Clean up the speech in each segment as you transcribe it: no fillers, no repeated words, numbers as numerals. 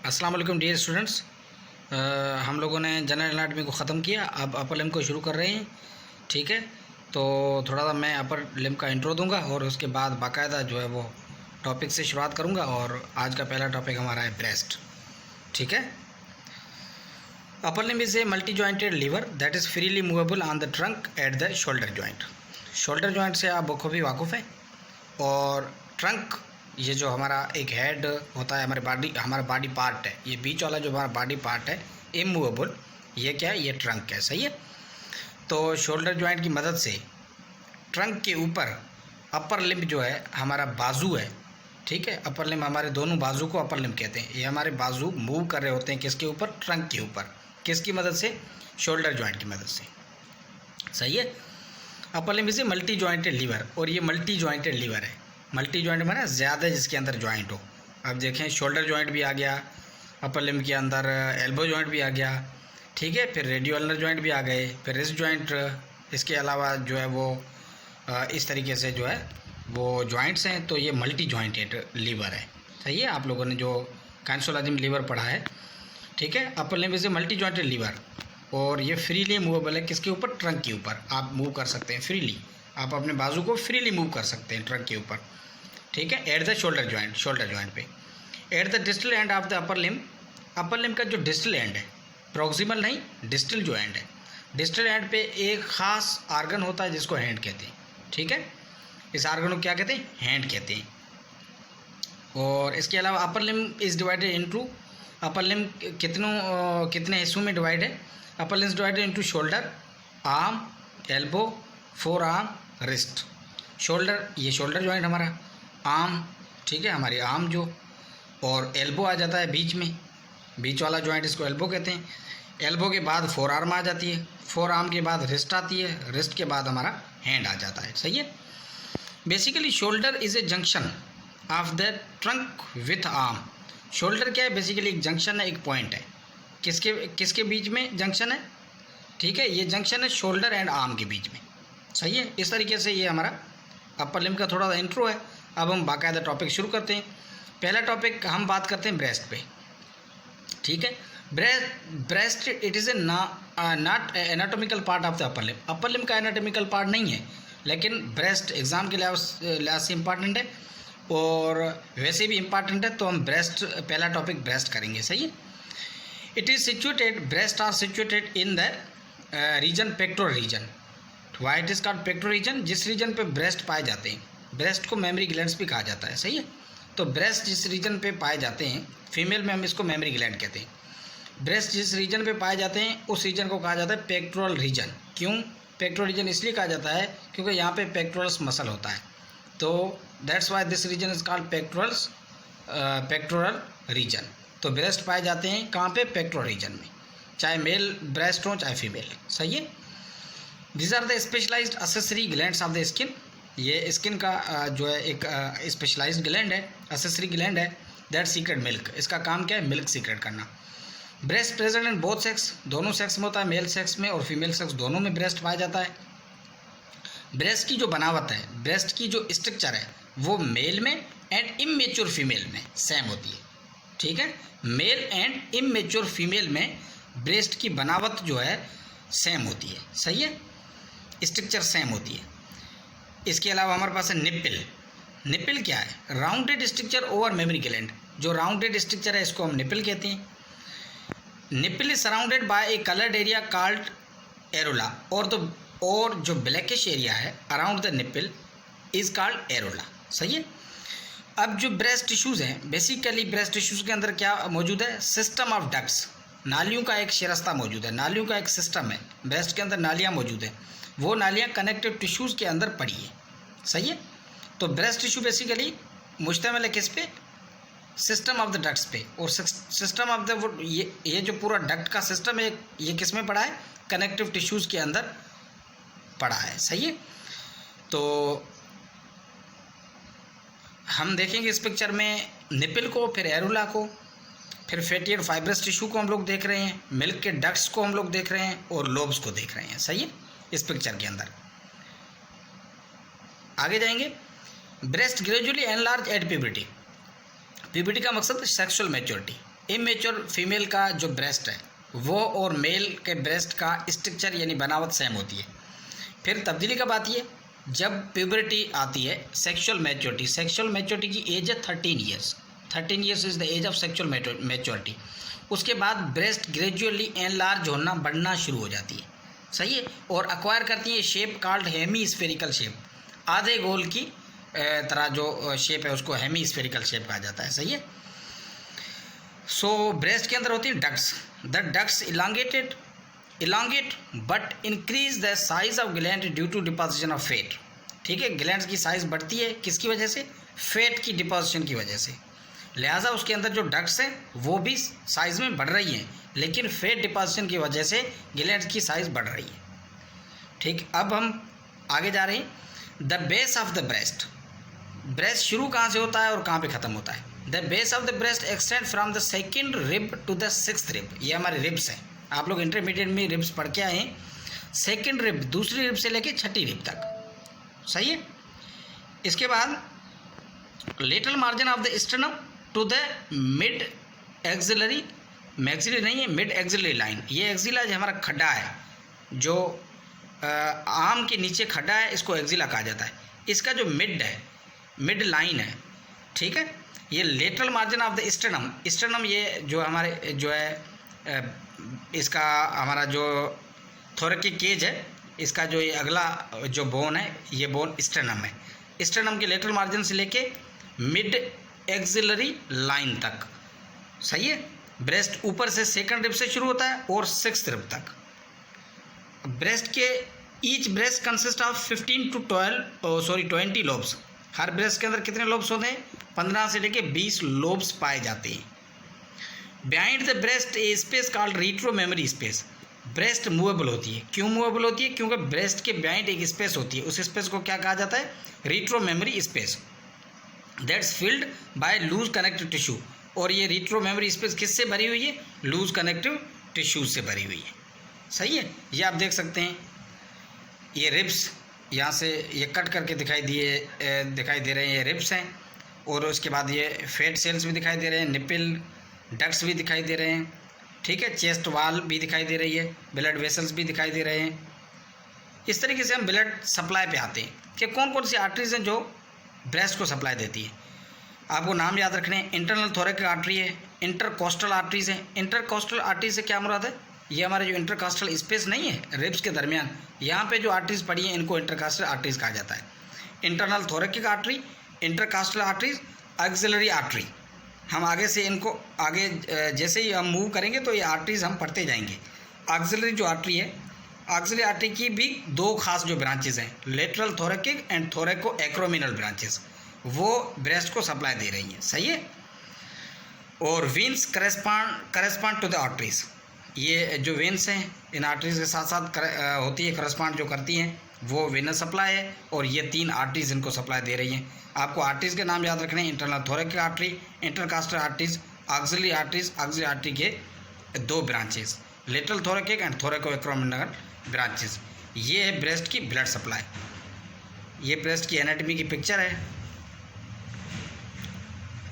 अस्सलाम वालेकुम dear students. हम लोगों ने जनरल एनाटमी को ख़त्म किया, अब अपर लिम्ब को शुरू कर रहे हैं। ठीक है, तो थोड़ा सा मैं अपर लिम्ब का इंट्रो दूंगा और उसके बाद बाकायदा जो है वो टॉपिक से शुरुआत करूंगा। और आज का पहला टॉपिक हमारा है ब्रेस्ट। ठीक है, upper limb is a multi jointed lever that is freely movable on the trunk at the shoulder joint. Shoulder joint से आप बखूबी वाकुफ़ हैं। और ट्रंक, ये जो हमारा एक हेड होता है, हमारा बॉडी पार्ट है, ये बीच वाला जो हमारा बॉडी पार्ट है इमूवेबल, ये क्या है, ये ट्रंक है। सही है। तो शोल्डर जॉइंट की मदद से ट्रंक के ऊपर अपर लिम्ब जो है हमारा बाजू है। ठीक है, अपर लिम्ब, हमारे दोनों बाजू को अपर लिम्ब कहते हैं। ये हमारे बाजू मूव कर रहे होते हैं किसके ऊपर, ट्रंक के ऊपर। किसकी मदद से, शोल्डर जॉइंट की मदद से। सही है। Upper limb is a multi jointed lever, और ये मल्टी जॉइंटेड लीवर है। मल्टी जॉइंट माना ज़्यादा जिसके अंदर जॉइंट हो। अब देखें, शोल्डर जॉइंट भी आ गया अपर लिम्ब के अंदर, एल्बो जॉइंट भी आ गया। ठीक है, फिर रेडियोलर जॉइंट भी आ गए, फिर रिस्ट जॉइंट। इसके अलावा जो है वो इस तरीके से जो है वो जॉइंट्स हैं। तो ये मल्टी जॉइंटेड लीवर है। सही है, आप लोगों ने जो कैंसोलॉजी में लीवर पढ़ा है। ठीक है, upper limb is a multi jointed lever, और ये फ्रीली मूवेबल है किसके ऊपर, ट्रंक के ऊपर। आप मूव कर सकते हैं फ्रीली, आप अपने बाजू को फ्रीली मूव कर सकते हैं ट्रंक के ऊपर। ठीक है, at the shoulder joint, shoulder joint पे। At the distal end of the upper limb, upper limb का जो डिस्टल एंड है, प्रॉक्सिमल नहीं, डिस्टल जो एंड है, डिस्टल एंड पे एक ख़ास आर्गन होता है जिसको हैंड कहते हैं। ठीक है, इस आर्गन को क्या कहते हैं, हैंड कहते हैं। और इसके अलावा अपर limb is divided into, upper limb कितने हिस्सों में डिवाइड है। Upper limb divided into shoulder, arm, elbow, four arm, wrist. Shoulder, ये शोल्डर जॉइंट हमारा, आर्म, ठीक है, हमारी आर्म जो, और एल्बो आ जाता है बीच में, बीच वाला जॉइंट, इसको एल्बो कहते हैं। एल्बो के बाद फोर आर्म आ जाती है, फोर आर्म के बाद रिस्ट आती है, रिस्ट के बाद हमारा हैंड आ जाता है। सही है। Basically shoulder is a junction of the trunk with arm. Shoulder क्या है, बेसिकली एक जंक्शन है, एक पॉइंट है। किसके किसके बीच में जंक्शन है, ठीक है, ये जंक्शन है शोल्डर एंड आर्म के बीच में। सही है। इस तरीके से ये हमारा अपर लिम्ब का थोड़ा सा इंट्रो है। अब हम बाकायदा टॉपिक शुरू करते हैं। पहला टॉपिक हम बात करते हैं ब्रेस्ट पे। ठीक है, breast it is a not anatomical part of the upper limb. Upper limb का एनाटॉमिकल पार्ट नहीं है, लेकिन ब्रेस्ट एग्जाम के लिहाज से इम्पॉर्टेंट है और वैसे भी इम्पॉर्टेंट है। तो हम ब्रेस्ट, पहला टॉपिक ब्रेस्ट करेंगे। सही है। It is situated, breast are situated in the region, pectoral region. Why it is called pectoral region, जिस रीजन पे ब्रेस्ट पाए जाते हैं। ब्रेस्ट को मेमरी ग्लैंड्स भी कहा जाता है। सही है। तो ब्रेस्ट जिस रीजन पे पाए जाते हैं, फीमेल में हम इसको मेमरी ग्लैंड कहते हैं। ब्रेस्ट जिस रीजन पे पाए जाते हैं उस रीजन को कहा जाता है पेक्टोरल रीजन। क्यों पेक्टोरल रीजन इसलिए कहा जाता है क्योंकि यहाँ पे पेक्टोरल्स मसल होता है। तो that's why this region is called pectoral region. तो ब्रेस्ट पाए जाते हैं कहाँ पे, पेक्टोरल रीजन में, चाहे मेल ब्रेस्ट हो चाहे फीमेल। सही है। These are the specialised accessory glands of the skin. ये स्किन का जो है एक स्पेशलाइज्ड ग्लैंड है, असेसरी ग्लैंड है, दैट सीक्रेट मिल्क। इसका काम क्या है, मिल्क सीक्रेट करना। Breast present in both sex, दोनों सेक्स में होता है, मेल सेक्स में और फीमेल सेक्स दोनों में ब्रेस्ट पाया जाता है। ब्रेस्ट की जो बनावट है, ब्रेस्ट की जो स्ट्रक्चर है, वो मेल में एंड इमेच्योर फीमेल में सेम होती है। ठीक है, मेल एंड इमेच्योर फीमेल में ब्रेस्ट की बनावट जो है सेम होती है। सही है, स्ट्रक्चर सेम होती है। इसके अलावा हमारे पास है निप्पल। निप्पल क्या है, rounded structure over mammary gland. जो राउंडेड स्ट्रक्चर है इसको हम निप्पल कहते हैं। Nipple is surrounded by a coloured area called areola, और जो ब्लैकिश एरिया है around the nipple is called areola. सही है। अब जो ब्रेस्ट टिश्यूज़ हैं, बेसिकली ब्रेस्ट टिश्यूज़ के अंदर क्या मौजूद है, सिस्टम ऑफ डक्ट्स, नालियों का एक शिरस्ता मौजूद है, नालियों का एक सिस्टम है। ब्रेस्ट के अंदर नालियाँ मौजूद है, वो नालियाँ कनेक्टिव टिश्यूज़ के अंदर पड़ी है। सही है। तो ब्रेस्ट टिश्यू बेसिकली मुश्तमिल है किस पे, सिस्टम ऑफ द डक्ट्स पे। और सिस्टम ऑफ द, ये जो पूरा डक्ट का सिस्टम है ये किस में पड़ा है, कनेक्टिव टिश्यूज़ के अंदर पड़ा है। सही है। तो हम देखेंगे इस पिक्चर में निपल को, फिर एरुला को, फिर फैटी एंड फाइब्रस टिश्यू को हम लोग देख रहे हैं, मिल्क के डक्ट्स को हम लोग देख रहे हैं और लोब्स को देख रहे हैं। सही है। इस पिक्चर के अंदर आगे जाएंगे। Breast gradually enlarge at puberty. Puberty का मकसद सेक्सुअल मैच्योरिटी। इमेच्योर फीमेल का जो ब्रेस्ट है वो और मेल के ब्रेस्ट का स्ट्रक्चर यानी बनावट सेम होती है। फिर तब्दीली कब आती है? जब प्यूबर्टी आती है। सेक्सुअल मैच्योरिटी की एज है 13 years. 13 years is the age of sexual maturity. उसके बाद ब्रेस्ट ग्रेजुअली एनलार्ज होना, बढ़ना शुरू हो जाती है, सही है, और अक्वायर करती है shape called hemispherical shape. आधे गोल की तरह जो शेप है उसको हेमी स्फेरिकल शेप कहा जाता है, सही है। सो ब्रेस्ट के अंदर होती है ducts. The ducts elongate but increase the size of gland due to deposition of fat. ठीक है, ग्लैंड की साइज बढ़ती है किसकी वजह से? फैट की डिपोजिशन की वजह से। लिहाजा उसके अंदर जो डक्ट्स हैं वो भी साइज में बढ़ रही हैं, लेकिन फैट डिपोजिशन की वजह से ग्लैंड की साइज बढ़ रही है। ठीक, अब हम आगे जा रहे हैं। The base of the breast शुरू कहाँ से होता है और कहाँ पे ख़त्म होता है? The base of the breast extend from the second rib to the sixth rib. ये हमारे रिब्स हैं, आप लोग इंटरमीडिएट में रिब्स पढ़ के आए हैं। सेकेंड रिब, दूसरी रिब से लेके छठी रिब तक, सही है। इसके बाद lateral margin of the sternum to the mid axillary, maxillary नहीं है, मिड एक्सिलरी लाइन। ये एक्सिला जो हमारा खड्डा है, जो आर्म के नीचे खड्डा है, इसको एक्सिला कहा जाता है। इसका जो मिड है, मिड लाइन है, ठीक है, ये lateral margin of the sternum ये जो हमारे जो है इसका हमारा जो थोरैकिक केज है, इसका जो ये अगला जो बोन है, ये बोन स्टर्नम है। स्टर्नम के लेटरल मार्जिन से लेके मिड एक्सिलरी लाइन तक, सही है। ब्रेस्ट ऊपर से सेकंड रिब से शुरू होता है और सिक्स्थ रिब तक। ब्रेस्ट के each breast consist of 20 lobes. Her breast के अंदर कितने लोब्स होते हैं? 15 से लेके 20 लोब्स पाए जाते हैं। Behind the breast a space called retro mammary space. Breast movable होती है। क्यों मूवेबल होती है? क्योंकि ब्रेस्ट के बिहाइंड एक स्पेस होती है, उस स्पेस को क्या कहा जाता है? Retro mammary space. That's filled by loose connective tissue. और ये रीट्रो मेमोरी स्पेस किससे भरी हुई है? लूज कनेक्टिव टिश्यू से भरी हुई है, सही है। ये आप देख सकते हैं, ये रिब्स यहाँ से ये कट करके दिखाई दे रहे हैं, ये रिब्स हैं। और उसके बाद ये फैट सेल्स भी दिखाई दे रहे हैं, निपिल डक्ट्स भी दिखाई दे रहे हैं, ठीक है, चेस्ट वाल भी दिखाई दे रही है, ब्लड वेसल्स भी दिखाई दे रहे हैं। इस तरीके से हम ब्लड सप्लाई पे आते हैं कि कौन कौन सी आर्टरीज हैं जो ब्रेस्ट को सप्लाई देती है। आपको नाम याद रखने हैं। इंटरनल थोरैकिक आर्टरी है, इंटरकोस्टल आर्टरीज है। इंटरकोस्टल आर्टरी से क्या मुराद है? ये हमारे जो इंटरकास्टल स्पेस नहीं है रिब्स के दरमियान, यहाँ पे जो आर्टरीज पड़ी हैं इनको इंटरकास्टल आर्टरीज कहा जाता है। Internal thoracic artery, intercostal arteries, axillary artery. हम आगे से इनको आगे जैसे ही हम मूव करेंगे तो ये आर्टरीज हम पढ़ते जाएंगे। एक्सिलरी जो आर्टरी है, एक्सिलरी आर्टरी की भी दो खास जो ब्रांचेज हैं, lateral thoracic and thoraco acromial branches, वो ब्रेस्ट को सप्लाई दे रही हैं, सही है। और veins correspond to the arteries. ये जो वेन्स हैं इन आर्टरीज के साथ साथ होती है, करस्पॉन्ड जो करती हैं वो वेनस सप्लाई है। और ये 3 आर्टरीज इनको सप्लाई दे रही हैं। आपको आर्टरीज के नाम याद रखने हैं। Internal thoracic artery, intercostal arteries, axillary arteries. Axillary artery के 2 branches, lateral thoracic and thoraco acromial branches. ये है ब्रेस्ट की ब्लड सप्लाई। ये ब्रेस्ट की एनाटॉमी की पिक्चर है,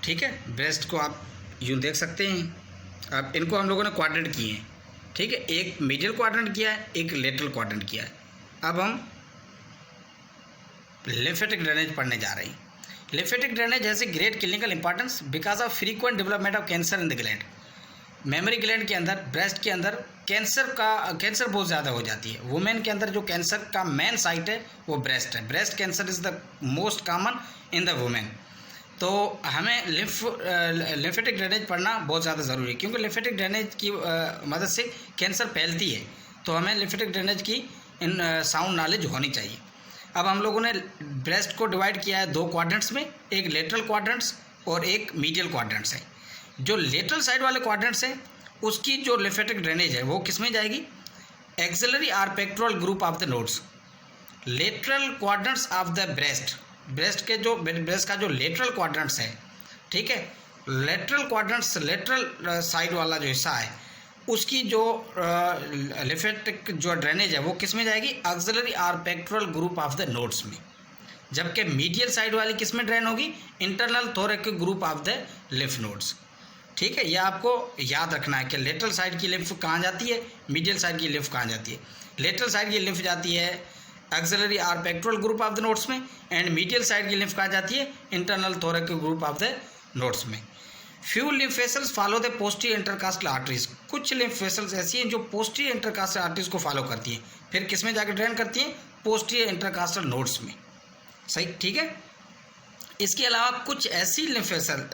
ठीक है। ब्रेस्ट को आप यूँ देख सकते हैं। अब इनको हम लोगों ने क्वाड्रेंट किए हैं, ठीक है। एक मीडियल क्वाड्रेंट किया है, एक लेटरल क्वाड्रेंट किया है। अब हम लिम्फेटिक ड्रेनेज पढ़ने जा रहे हैं। Lymphatic drainage has a great clinical importance because of frequent development of cancer in the gland. Memory gland के अंदर, ब्रेस्ट के अंदर कैंसर बहुत ज़्यादा हो जाती है। वुमेन के अंदर जो कैंसर का मेन साइट है वो ब्रेस्ट है। Breast cancer is the most common in the women. तो हमें लिम्फेटिक ड्रेनेज पढ़ना बहुत ज़्यादा ज़रूरी है, क्योंकि लिम्फेटिक ड्रेनेज की मदद से कैंसर फैलती है। तो हमें लिम्फेटिक ड्रेनेज की इन साउंड नॉलेज होनी चाहिए। अब हम लोगों ने ब्रेस्ट को डिवाइड किया है 2 क्वाड्रेंट्स में, एक लेटरल क्वाड्रेंट्स और एक मीडियल क्वाड्रेंट्स है। जो लेटरल साइड वाले क्वाड्रेंट्स हैं उसकी जो लिम्फेटिक ड्रेनेज है वो किस में जाएगी? एक्सिलरी और pectoral group of the nodes. Lateral quadrants of the breast के जो ब्रेस्ट का जो लेटरल क्वाड्रेंट्स है, ठीक है, लेटरल क्वाड्रेंट्स, लेटरल साइड वाला जो हिस्सा है उसकी जो लिम्फेटिक जो ड्रेनेज है वो किस में जाएगी? ऑक्सिलरी और pectoral group of the nodes में। जबकि मीडियल साइड वाली किस में ड्रेन होगी? Internal thoracic group of the lymph nodes, ठीक है, ये आपको याद रखना है कि लेटरल साइड की लिम्फ कहाँ जाती है, मीडियल साइड की लिम्फ कहाँ जाती है। लेटरल साइड की लिम्फ जाती है axillary or pectoral group of the nodes में, एंड मीडियल साइड की लिम्फ कहाँ जाती है, internal thoracic group of the nodes में। Few lymph vessels follow the posterior intercostal arteries, कुछ लिम्फ वेसल्स ऐसी हैं जो पोस्टीरियर इंटरकास्टल आर्टरीज को फॉलो करती हैं, फिर किस में जाकर ड्रेन करती हैं, पोस्टीरियर इंटरकास्टल नोड्स में। सही, ठीक है। इसके अलावा कुछ ऐसी लिम्फ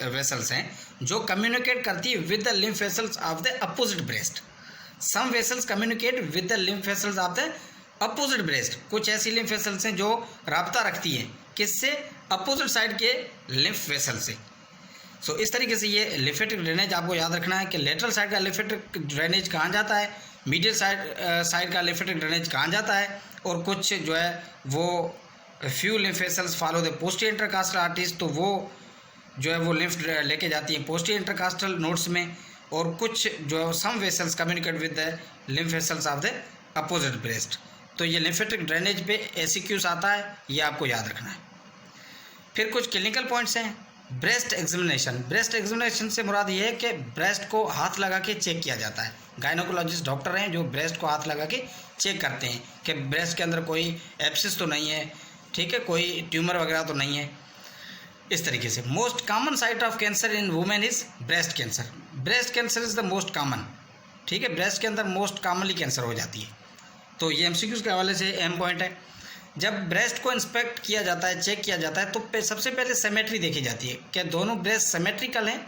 वेसल्स हैं जो कम्युनिकेट करती है with the lymph vessels of the opposite breast. Some vessels communicate with the lymph vessels of the opposite breast, कुछ ऐसी लिम्फ वेसल्स हैं जो राब्ता रखती हैं किससे, अपोजिट साइड के लिम्फ वेसल से। सो इस तरीके से ये लिम्फेटिक ड्रेनेज आपको याद रखना है कि लेटरल साइड का लिम्फेटिक ड्रेनेज कहाँ जाता है, मीडियल साइड का लिम्फेटिक ड्रेनेज कहाँ जाता है, और कुछ जो है वो few lymph vessels follow the posterior intercostal arteries, तो वो जो है वो लिम्फ लेके जाती है पोस्टीरियर इंटरकास्टल नोड्स में, और कुछ जो है some vessels communicate with the lymph vessels of the opposite breast. तो ये लिम्फेटिक ड्रेनेज पे एसीक्यूज आता है, ये आपको याद रखना है। फिर कुछ क्लिनिकल पॉइंट्स हैं। ब्रेस्ट एग्जामिनेशन, ब्रेस्ट एग्जामिनेशन से मुराद ये है कि ब्रेस्ट को हाथ लगा के चेक किया जाता है। गायनोकोलॉजिस्ट डॉक्टर हैं जो ब्रेस्ट को हाथ लगा के चेक करते हैं कि ब्रेस्ट के अंदर कोई एब्सिस तो नहीं है, ठीक है, कोई ट्यूमर वगैरह तो नहीं है, इस तरीके से। Most common site of cancer in women is breast cancer, breast cancer is the most common, ठीक है, ब्रेस्ट के अंदर मोस्ट कॉमनली कैंसर हो जाती है। तो ये एमसीक्यूज़ के हवाले से अहम पॉइंट है। जब ब्रेस्ट को इंस्पेक्ट किया जाता है, चेक किया जाता है, तो सबसे पहले सिमेट्री देखी जाती है कि दोनों ब्रेस्ट सिमेट्रिकल हैं,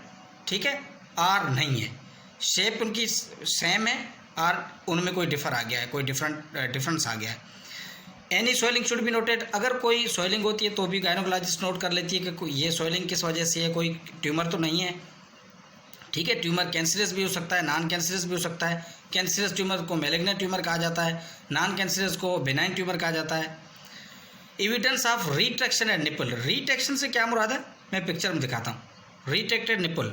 ठीक है, और नहीं है, शेप उनकी सेम है और उनमें कोई डिफर आ गया है, कोई डिफरेंस आ गया है। एनी सोइलिंग शुड बी नोटेड, अगर कोई सोइलिंग होती है तो भी गायनोकोलॉजिस्ट नोट कर लेती है कि ये सोइलिंग किस वजह से है, कोई ट्यूमर तो नहीं है, ठीक है। ट्यूमर कैंसरस भी हो सकता है, नॉन कैंसरस भी हो सकता है। कैंसरस ट्यूमर को मैलिग्नेंट ट्यूमर कहा जाता है, नॉन कैंसरस को बेनाइन ट्यूमर कहा जाता है। Evidence of retraction and nipple, retraction से क्या मुराद है, मैं पिक्चर में दिखाता हूँ। रिट्रैक्टेड निपल,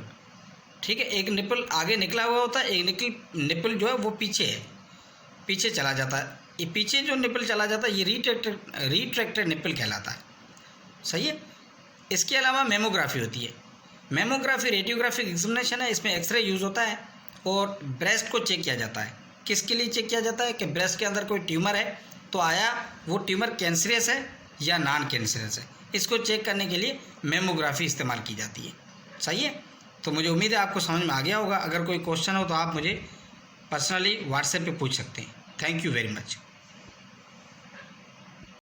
ठीक है, एक निपल आगे निकला हुआ होता है, एक निपल जो है वो पीछे है, पीछे चला जाता है। ये पीछे जो निपल चला जाता है ये रिट्रैक्टेड निपल कहलाता है। सही है। इसके अलावा मेमोग्राफी होती है। मेमोग्राफी रेडियोग्राफिक एग्जामिनेशन है, इसमें एक्सरे यूज़ होता है और ब्रेस्ट को चेक किया जाता है। किसके लिए चेक किया जाता है कि ब्रेस्ट के अंदर कोई ट्यूमर है तो आया वो ट्यूमर कैंसरियस है या नॉन कैंसरियस है, इसको चेक करने के लिए मेमोग्राफी इस्तेमाल की जाती है। सही है। तो मुझे उम्मीद है आपको समझ में आ गया होगा। अगर कोई क्वेश्चन हो तो आप मुझे पर्सनली व्हाट्सएप पे पूछ सकते हैं। Thank you very much.